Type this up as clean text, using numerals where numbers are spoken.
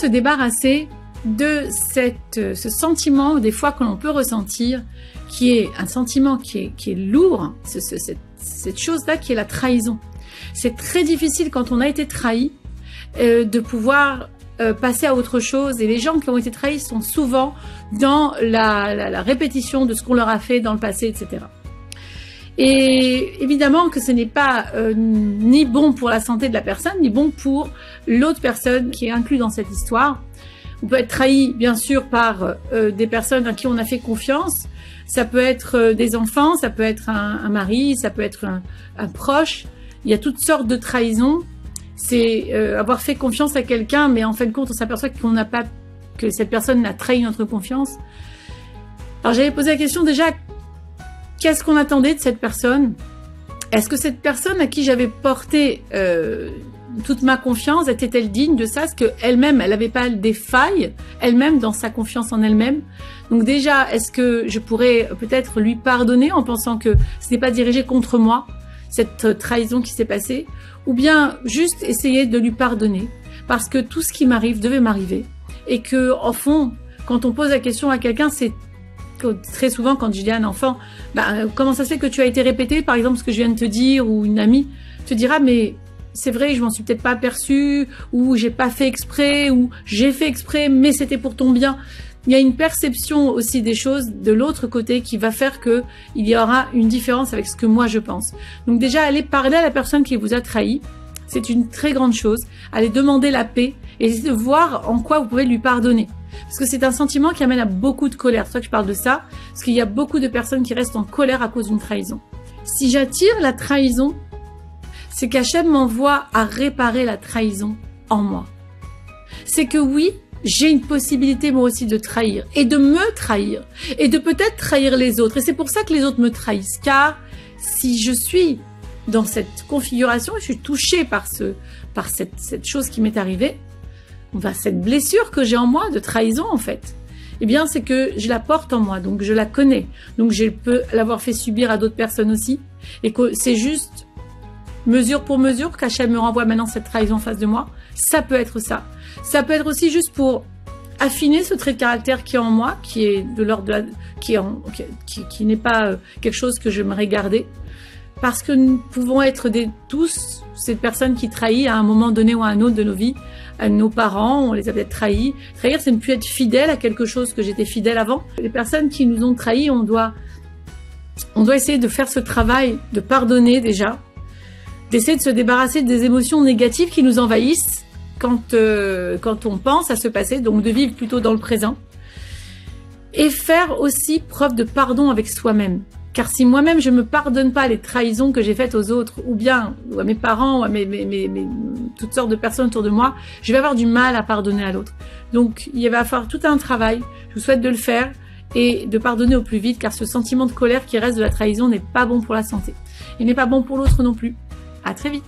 se débarrasser de ce sentiment des fois que l'on peut ressentir, qui est un sentiment qui est lourd, cette chose-là qui est la trahison. C'est très difficile quand on a été trahi de pouvoir passer à autre chose, et les gens qui ont été trahis sont souvent dans la répétition de ce qu'on leur a fait dans le passé, etc. Et évidemment que ce n'est pas ni bon pour la santé de la personne, ni bon pour l'autre personne qui est inclue dans cette histoire. On peut être trahi, bien sûr, par des personnes à qui on a fait confiance. Ça peut être des enfants, ça peut être un mari, ça peut être un proche. Il y a toutes sortes de trahisons. C'est avoir fait confiance à quelqu'un, mais en fin de compte, on s'aperçoit que cette personne a trahi notre confiance. Alors j'avais posé la question déjà, qu'est-ce qu'on attendait de cette personne? Est-ce que cette personne à qui j'avais porté toute ma confiance, était-elle digne de ça? Est-ce qu'elle-même, elle n'avait pas des failles, elle-même, dans sa confiance en elle-même? Donc déjà, est-ce que je pourrais peut-être lui pardonner en pensant que ce n'est pas dirigé contre moi, cette trahison qui s'est passée? Ou bien juste essayer de lui pardonner, parce que tout ce qui m'arrive devait m'arriver. Et que, au fond, quand on pose la question à quelqu'un, c'est très souvent quand je dis à un enfant, comment ça se fait que tu as été répété, par exemple, ce que je viens de te dire, ou une amie te dira, mais c'est vrai, je m'en suis peut-être pas aperçue, ou j'ai pas fait exprès, ou j'ai fait exprès, mais c'était pour ton bien. Il y a une perception aussi des choses de l'autre côté qui va faire que il y aura une différence avec ce que moi je pense. Donc déjà, aller parler à la personne qui vous a trahi, c'est une très grande chose. Allez demander la paix et essayer de voir en quoi vous pouvez lui pardonner. Parce que c'est un sentiment qui amène à beaucoup de colère. C'est pour ça que je parle de ça, parce qu'il y a beaucoup de personnes qui restent en colère à cause d'une trahison. Si j'attire la trahison, c'est qu'Hachem m'envoie à réparer la trahison en moi. C'est que oui, j'ai une possibilité moi aussi de trahir et de me trahir et de peut-être trahir les autres. Et c'est pour ça que les autres me trahissent. Car si je suis dans cette configuration, je suis touchée par cette chose qui m'est arrivée, cette blessure que j'ai en moi de trahison en fait, eh bien c'est que je la porte en moi, donc je la connais. Donc je peux l'avoir fait subir à d'autres personnes aussi. Et que c'est juste mesure pour mesure qu'Hachem me renvoie maintenant cette trahison en face de moi. Ça peut être ça. Ça peut être aussi juste pour affiner ce trait de caractère qui est en moi, qui est de l'ordre qui n'est pas quelque chose que j'aimerais garder. Parce que nous pouvons être tous ces personnes qui trahissent à un moment donné ou à un autre de nos vies. À nos parents, on les a peut-être trahis. Trahir, c'est ne plus être fidèle à quelque chose que j'étais fidèle avant. Les personnes qui nous ont trahis, on doit essayer de faire ce travail, de pardonner déjà, d'essayer de se débarrasser des émotions négatives qui nous envahissent quand on pense à ce passé, donc de vivre plutôt dans le présent. Et faire aussi preuve de pardon avec soi-même. Car si moi-même je ne me pardonne pas les trahisons que j'ai faites aux autres, ou bien à mes parents, ou à toutes sortes de personnes autour de moi, je vais avoir du mal à pardonner à l'autre. Donc il va falloir tout un travail, je vous souhaite de le faire, et de pardonner au plus vite, car ce sentiment de colère qui reste de la trahison n'est pas bon pour la santé. Il n'est pas bon pour l'autre non plus. À très vite.